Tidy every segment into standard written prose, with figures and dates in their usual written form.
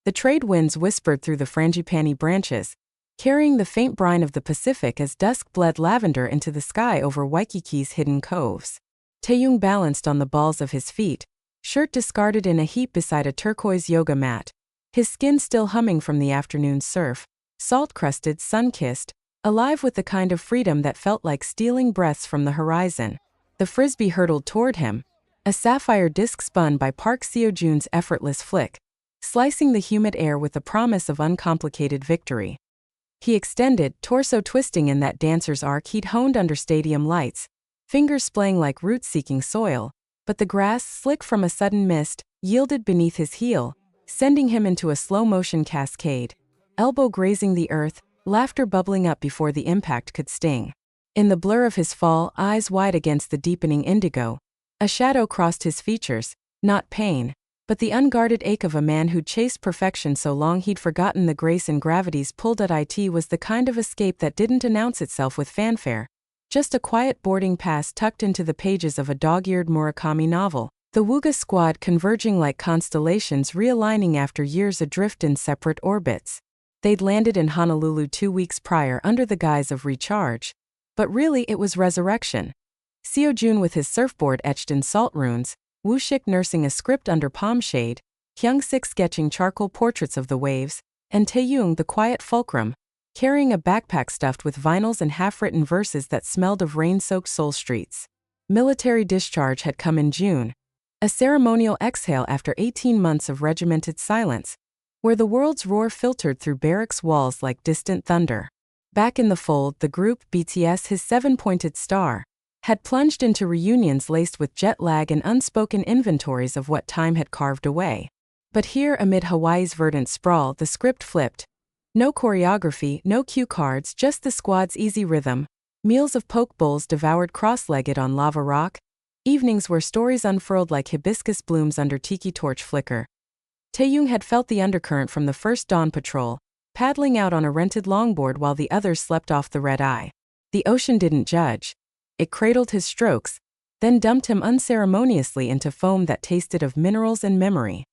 The trade winds whispered through the frangipani branches, carrying the faint brine of the Pacific as dusk bled lavender into the sky over Waikiki's hidden coves. Taehyung balanced on the balls of his feet, shirt discarded in a heap beside a turquoise yoga mat, his skin still humming from the afternoon's surf, salt-crusted, sun-kissed, alive with the kind of freedom that felt like stealing breaths from the horizon. The Frisbee hurtled toward him, a sapphire disc spun by Park Seo-joon's effortless flick, slicing the humid air with the promise of uncomplicated victory. He extended, torso twisting in that dancer's arc he'd honed under stadium lights, fingers splaying like roots-seeking soil, but the grass, slick from a sudden mist, yielded beneath his heel, sending him into a slow-motion cascade, elbow grazing the earth, laughter bubbling up before the impact could sting. In the blur of his fall, eyes wide against the deepening indigo, a shadow crossed his features, not pain, but the unguarded ache of a man who'd chased perfection so long he'd forgotten the grace and gravity's pulled at it was the kind of escape that didn't announce itself with fanfare, just a quiet boarding pass tucked into the pages of a dog-eared Murakami novel, the Wuga squad converging like constellations realigning after years adrift in separate orbits. They'd landed in Honolulu 2 weeks prior under the guise of recharge, but really it was resurrection. Seo-joon with his surfboard etched in salt runes, Woo-shik nursing a script under palm shade, Hyung-sik sketching charcoal portraits of the waves, and Taehyung the quiet fulcrum, carrying a backpack stuffed with vinyls and half-written verses that smelled of rain-soaked Seoul streets. Military discharge had come in June, a ceremonial exhale after 18 months of regimented silence, where the world's roar filtered through barracks walls like distant thunder. Back in the fold, the group, BTS his seven-pointed star, had plunged into reunions laced with jet lag and unspoken inventories of what time had carved away. But here, amid Hawaii's verdant sprawl, the script flipped. No choreography, no cue cards, just the squad's easy rhythm, meals of poke bowls devoured cross-legged on lava rock, evenings where stories unfurled like hibiscus blooms under tiki torch flicker. Taehyung had felt the undercurrent from the first dawn patrol, paddling out on a rented longboard while the others slept off the red eye. The ocean didn't judge. It cradled his strokes, then dumped him unceremoniously into foam that tasted of minerals and memory.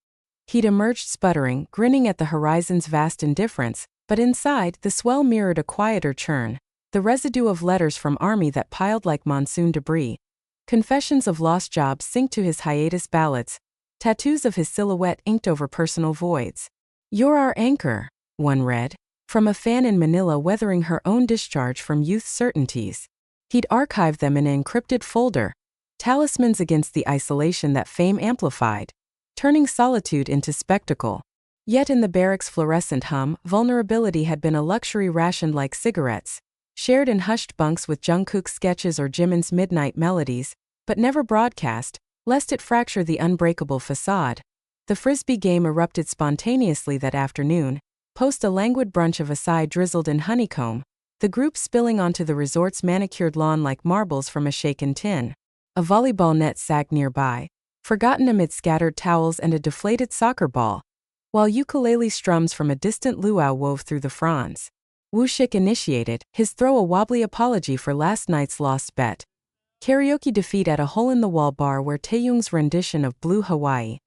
He'd emerged sputtering, grinning at the horizon's vast indifference, but inside, the swell mirrored a quieter churn, the residue of letters from army that piled like monsoon debris, confessions of lost jobs synced to his hiatus ballads, tattoos of his silhouette inked over personal voids. "You're our anchor," one read, from a fan in Manila weathering her own discharge from youth's certainties. He'd archived them in an encrypted folder, talismans against the isolation that fame amplified, turning solitude into spectacle. Yet in the barracks' fluorescent hum, vulnerability had been a luxury rationed like cigarettes, shared in hushed bunks with Jungkook's sketches or Jimin's midnight melodies, but never broadcast, lest it fracture the unbreakable facade. The Frisbee game erupted spontaneously that afternoon, post a languid brunch of acai drizzled in honeycomb, the group spilling onto the resort's manicured lawn like marbles from a shaken tin. A volleyball net sagged nearby, forgotten amid scattered towels and a deflated soccer ball, while ukulele strums from a distant luau wove through the fronds. Woo-shik initiated, his throw a wobbly apology for last night's lost bet. Karaoke defeat at a hole-in-the-wall bar where Taehyung's rendition of Blue Hawaii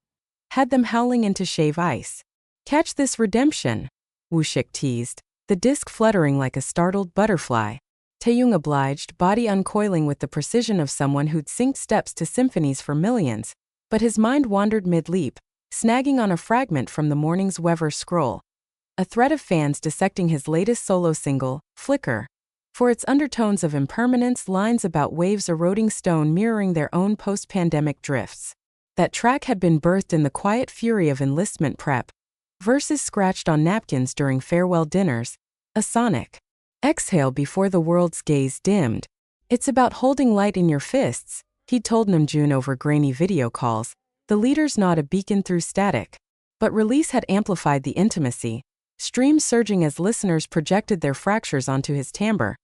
had them howling into shave ice. "Catch this redemption," Woo-shik teased, the disc fluttering like a startled butterfly. Taehyung obliged, body uncoiling with the precision of someone who'd synced steps to symphonies for millions, but his mind wandered mid-leap, snagging on a fragment from the morning's Wever scroll. A thread of fans dissecting his latest solo single, Flicker, for its undertones of impermanence, lines about waves eroding stone mirroring their own post-pandemic drifts. That track had been birthed in the quiet fury of enlistment prep, verses scratched on napkins during farewell dinners, a sonic exhale before the world's gaze dimmed. "It's about holding light in your fists," he'd told Namjoon over grainy video calls, the leader's not a beacon through static. But release had amplified the intimacy, streams surging as listeners projected their fractures onto his timbre.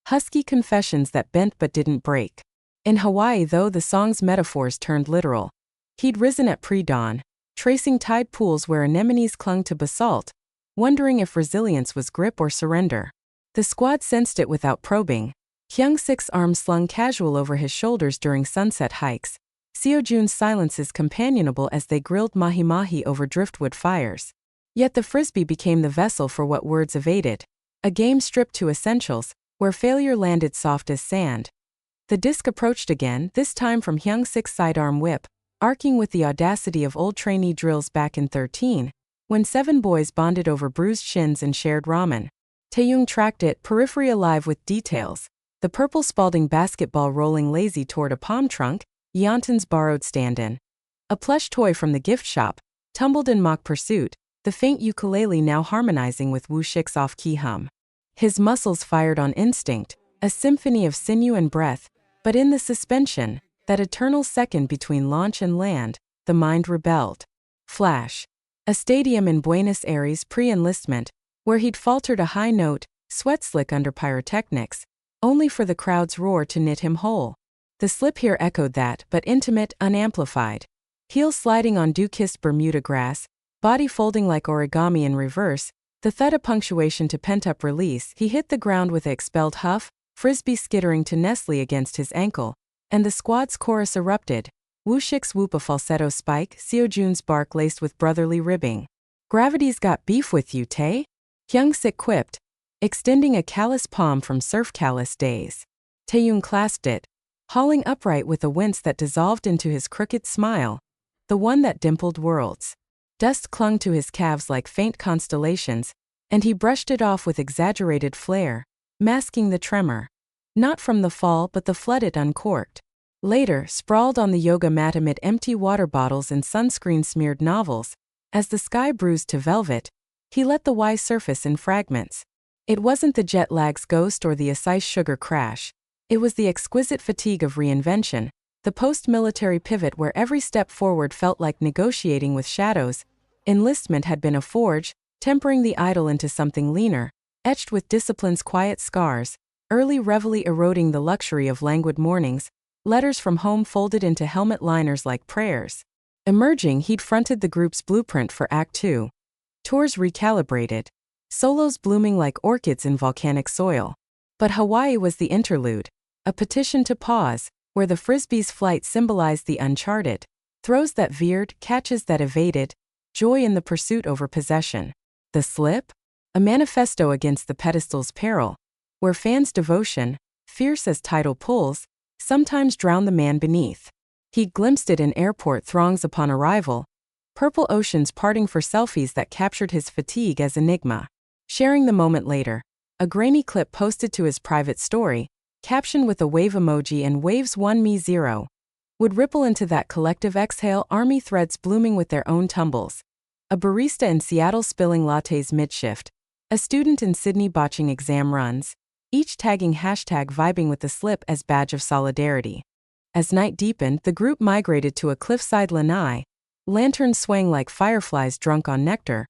Husky confessions that bent but didn't break. In Hawaii, though, the song's metaphors turned literal. He'd risen at pre-dawn, tracing tide pools where anemones clung to basalt, wondering if resilience was grip or surrender. The squad sensed it without probing. Hyung-sik's arm slung casual over his shoulders during sunset hikes, Seo-joon's silences companionable as they grilled mahi-mahi over driftwood fires. Yet the Frisbee became the vessel for what words evaded. A game stripped to essentials, where failure landed soft as sand. The disc approached again, this time from Hyung-sik's sidearm whip, arcing with the audacity of old trainee drills back in 13, when 7 boys bonded over bruised shins and shared ramen. Taehyung tracked it, periphery alive with details. The purple Spalding basketball rolling lazy toward a palm trunk, Yeontan's borrowed stand-in. A plush toy from the gift shop, tumbled in mock pursuit, the faint ukulele now harmonizing with Woo-shik's off-key hum. His muscles fired on instinct, a symphony of sinew and breath, but in the suspension, that eternal second between launch and land, the mind rebelled. Flash. A stadium in Buenos Aires pre-enlistment, where he'd faltered a high note, sweat slick under pyrotechnics, only for the crowd's roar to knit him whole. The slip here echoed that, but intimate, unamplified. Heels sliding on dew-kissed Bermuda grass, body folding like origami in reverse, the thud a punctuation to pent-up release. He hit the ground with an expelled huff, Frisbee skittering to Nestle against his ankle, and the squad's chorus erupted. Woo-shik's whoop a falsetto spike, Seo-jun's bark laced with brotherly ribbing. "Gravity's got beef with you, Tae?" Hyung-sik quipped, extending a callous palm from surf-callous days. Taehyung clasped it, hauling upright with a wince that dissolved into his crooked smile, the one that dimpled worlds. Dust clung to his calves like faint constellations, and he brushed it off with exaggerated flair, masking the tremor. Not from the fall but the flood it uncorked. Later, sprawled on the yoga mat amid empty water bottles and sunscreen-smeared novels, as the sky bruised to velvet, he let the why surface in fragments. It wasn't the jet lag's ghost or the acai sugar crash. It was the exquisite fatigue of reinvention, the post-military pivot where every step forward felt like negotiating with shadows. Enlistment had been a forge, tempering the idle into something leaner, etched with discipline's quiet scars, early reveille eroding the luxury of languid mornings, letters from home folded into helmet liners like prayers. Emerging, he'd fronted the group's blueprint for Act 2. Tours recalibrated, solos blooming like orchids in volcanic soil. But Hawaii was the interlude, a petition to pause, where the Frisbee's flight symbolized the uncharted, throws that veered, catches that evaded, joy in the pursuit over possession. The slip? A manifesto against the pedestal's peril, where fans' devotion, fierce as tidal pulls, sometimes drown the man beneath. He glimpsed it in airport throngs upon arrival, purple oceans parting for selfies that captured his fatigue as enigma. Sharing the moment later, a grainy clip posted to his private story, captioned with a wave emoji and waves 1 me 0, would ripple into that collective exhale, army threads blooming with their own tumbles. A barista in Seattle spilling lattes mid-shift, a student in Sydney botching exam runs, each tagging hashtag vibing with the slip as badge of solidarity. As night deepened, the group migrated to a cliffside lanai, lanterns swaying like fireflies drunk on nectar,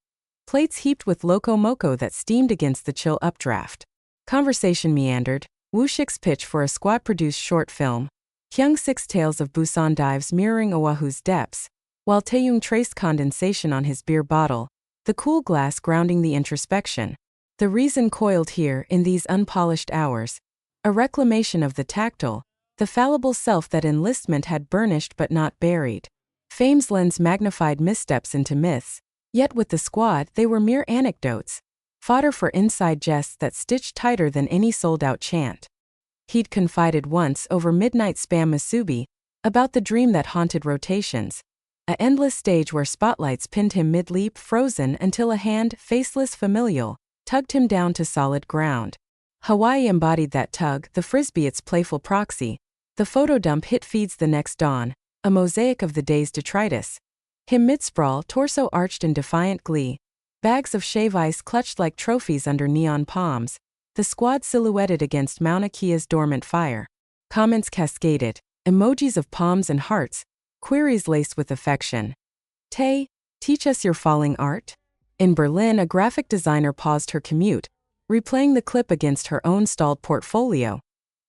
plates heaped with loco moco that steamed against the chill updraft. Conversation meandered, Woo-shik's pitch for a squad-produced short film, Hyung-sik's tales of Busan dives mirroring Oahu's depths, while Taehyung traced condensation on his beer bottle, the cool glass grounding the introspection. The reason coiled here in these unpolished hours, a reclamation of the tactile, the fallible self that enlistment had burnished but not buried. Fame's lens magnified missteps into myths, yet with the squad they were mere anecdotes, fodder for inside jests that stitched tighter than any sold-out chant. He'd confided once over midnight spam musubi about the dream that haunted rotations, a endless stage where spotlights pinned him mid-leap frozen until a hand, faceless familial, tugged him down to solid ground. Hawaii embodied that tug, the Frisbee its playful proxy, the photo dump hit feeds the next dawn, a mosaic of the day's detritus. Him mid-sprawl, torso arched in defiant glee, bags of shave ice clutched like trophies under neon palms, the squad silhouetted against Mauna Kea's dormant fire. Comments cascaded, emojis of palms and hearts, queries laced with affection. Tae, teach us your falling art? In Berlin, a graphic designer paused her commute, replaying the clip against her own stalled portfolio.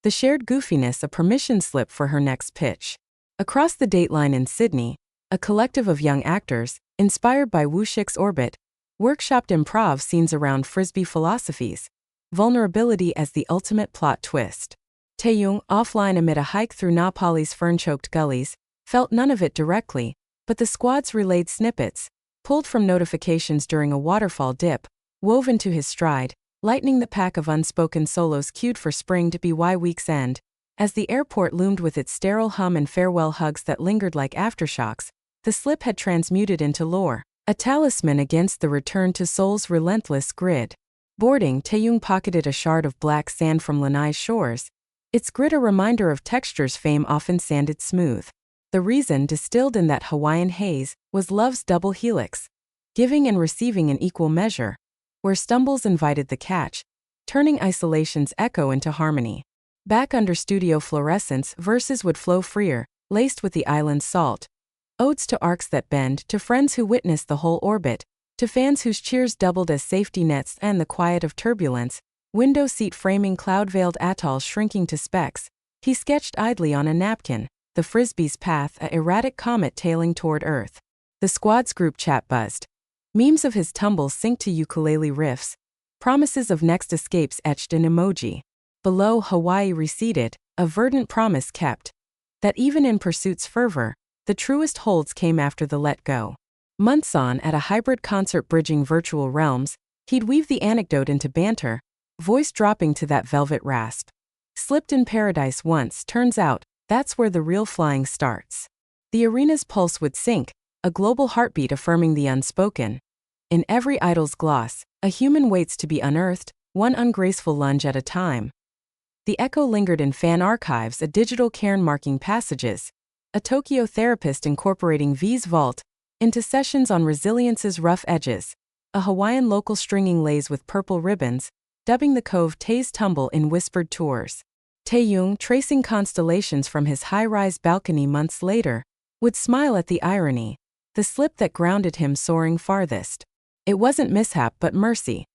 The shared goofiness a permission slip for her next pitch. Across the dateline in Sydney, a collective of young actors, inspired by Woo-shik's orbit, workshopped improv scenes around Frisbee philosophies, vulnerability as the ultimate plot twist. Taehyung, offline amid a hike through Napali's fern-choked gullies, felt none of it directly, but the squads relayed snippets, pulled from notifications during a waterfall dip, wove into his stride, lightening the pack of unspoken solos queued for spring to BY week's end. As the airport loomed with its sterile hum and farewell hugs that lingered like aftershocks, the slip had transmuted into lore, a talisman against the return to Seoul's relentless grid. Boarding, Taehyung pocketed a shard of black sand from Lanai's shores, its grit a reminder of textures fame often sanded smooth. The reason, distilled in that Hawaiian haze, was love's double helix, giving and receiving in equal measure, where stumbles invited the catch, turning isolation's echo into harmony. Back under studio fluorescence, verses would flow freer, laced with the island's salt. Odes to arcs that bend, to friends who witnessed the whole orbit, to fans whose cheers doubled as safety nets and the quiet of turbulence, window seat framing cloud-veiled atolls shrinking to specks. He sketched idly on a napkin, the Frisbee's path, a erratic comet tailing toward Earth. The squad's group chat buzzed. Memes of his tumbles synced to ukulele riffs, promises of next escapes etched in emoji. Below, Hawaii receded, a verdant promise kept, that even in pursuit's fervor, the truest holds came after the let-go. Months on, at a hybrid concert bridging virtual realms, he'd weave the anecdote into banter, voice dropping to that velvet rasp. Slipped in paradise once, turns out, that's where the real flying starts. The arena's pulse would sink, a global heartbeat affirming the unspoken. In every idol's gloss, a human waits to be unearthed, one ungraceful lunge at a time. The echo lingered in fan archives, a digital cairn marking passages, a Tokyo therapist incorporating V's vault into sessions on resilience's rough edges, a Hawaiian local stringing lays with purple ribbons, dubbing the cove Tae's tumble in whispered tours. Taehyung, tracing constellations from his high-rise balcony months later, would smile at the irony, the slip that grounded him soaring farthest. It wasn't mishap but mercy.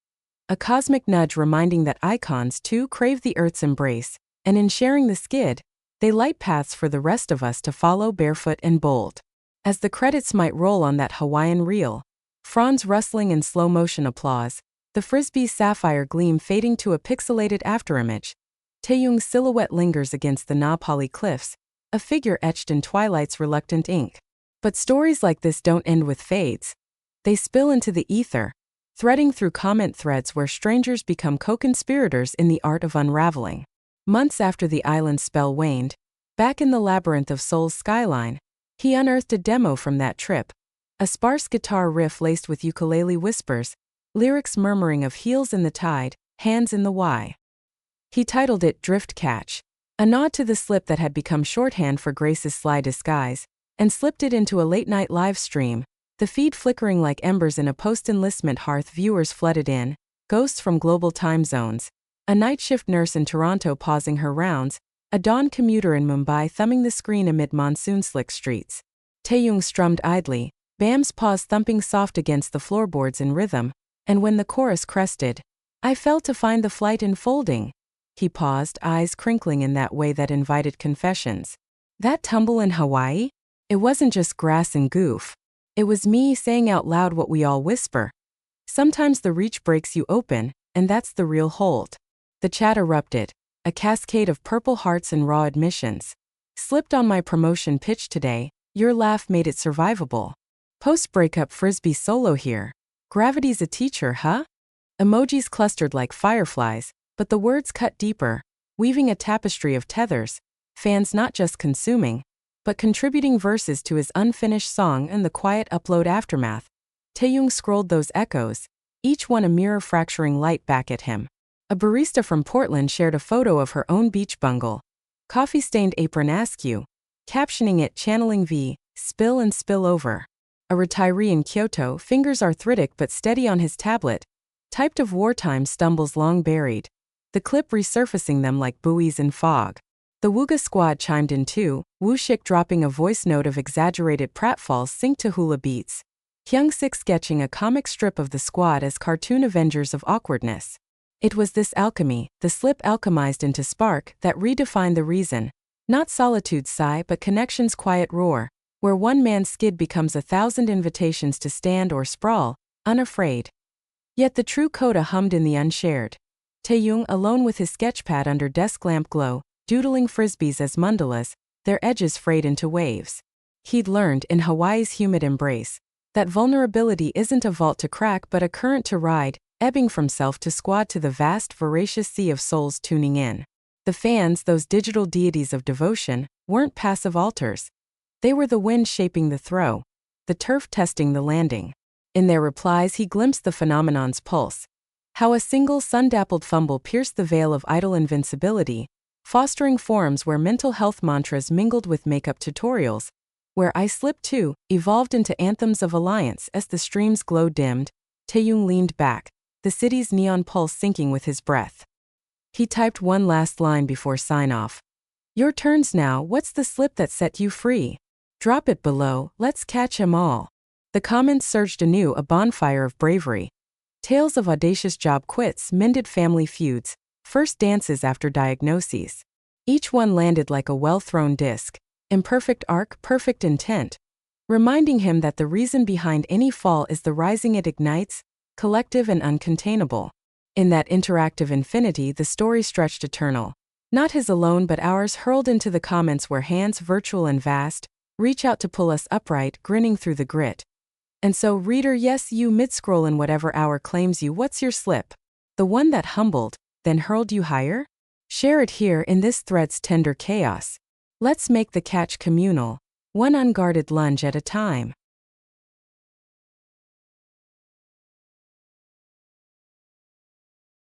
A cosmic nudge reminding that icons too crave the Earth's embrace, and in sharing the skid, they light paths for the rest of us to follow barefoot and bold. As the credits might roll on that Hawaiian reel, fronds rustling in slow-motion applause, the Frisbee's sapphire gleam fading to a pixelated afterimage, Taehyung's silhouette lingers against the Na Pali cliffs, a figure etched in twilight's reluctant ink. But stories like this don't end with fades. They spill into the ether, threading through comment threads where strangers become co-conspirators in the art of unraveling. Months after the island's spell waned, back in the labyrinth of Seoul's skyline, he unearthed a demo from that trip, a sparse guitar riff laced with ukulele whispers, lyrics murmuring of heels in the tide, hands in the Y. He titled it Drift Catch, a nod to the slip that had become shorthand for Grace's sly disguise, and slipped it into a late-night live stream, the feed flickering like embers in a post-enlistment hearth. Viewers flooded in, ghosts from global time zones, a night shift nurse in Toronto pausing her rounds, a dawn commuter in Mumbai thumbing the screen amid monsoon-slick streets. Taehyung strummed idly, Bam's paws thumping soft against the floorboards in rhythm, and when the chorus crested, I fell to find the flight enfolding. He paused, eyes crinkling in that way that invited confessions. That tumble in Hawaii? It wasn't just grass and goof. It was me saying out loud what we all whisper. Sometimes the reach breaks you open, and that's the real hold. The chat erupted, a cascade of purple hearts and raw admissions. Slipped on my promotion pitch today, your laugh made it survivable. Post-breakup Frisbee solo here. Gravity's a teacher, huh? Emojis clustered like fireflies, but the words cut deeper, weaving a tapestry of tethers, fans not just consuming, but contributing verses to his unfinished song and the quiet upload aftermath. Taehyung scrolled those echoes, each one a mirror fracturing light back at him. A barista from Portland shared a photo of her own beach bungle, coffee-stained apron askew, captioning it channeling V, spill and spill over. A retiree in Kyoto, fingers arthritic but steady on his tablet, typed of wartime stumbles long buried, the clip resurfacing them like buoys in fog. The Wooga squad chimed in too, Woo-shik dropping a voice note of exaggerated pratfalls synced to hula beats. Hyung-sik sketching a comic strip of the squad as cartoon avengers of awkwardness. It was this alchemy, the slip alchemized into spark, that redefined the reason. Not solitude's sigh but connection's quiet roar, where one man's skid becomes 1,000 invitations to stand or sprawl, unafraid. Yet the true coda hummed in the unshared. Taehyung, alone with his sketchpad under desk lamp glow, doodling frisbees as mandalas, their edges frayed into waves. He'd learned, in Hawaii's humid embrace, That vulnerability isn't a vault to crack but a current to ride, ebbing from self to squad to the vast, voracious sea of souls tuning in. The fans, those digital deities of devotion, weren't passive altars. They were the wind shaping the throw, the turf testing the landing. In their replies, he glimpsed the phenomenon's pulse. How a single sun-dappled fumble pierced the veil of idle invincibility, fostering forums where mental health mantras mingled with makeup tutorials, where I Slipped Too evolved into anthems of alliance. As the stream's glow dimmed, Taehyung leaned back, the city's neon pulse syncing with his breath. He typed one last line before sign-off. Your turns now, what's the slip that set you free? Drop it below, let's catch 'em all. The comments surged anew, a bonfire of bravery. Tales of audacious job quits, mended family feuds, first dances after diagnoses. Each one landed like a well-thrown disc. Imperfect arc, perfect intent. Reminding him that the reason behind any fall is the rising it ignites, collective and uncontainable. In that interactive infinity, the story stretched eternal. Not his alone but ours, hurled into the comments where hands virtual and vast reach out to pull us upright, grinning through the grit. And so, reader, yes, you mid-scroll in whatever hour claims you, what's your slip? The one that humbled, then hurled you higher? Share it here in this thread's tender chaos. Let's make the catch communal, one unguarded lunge at a time.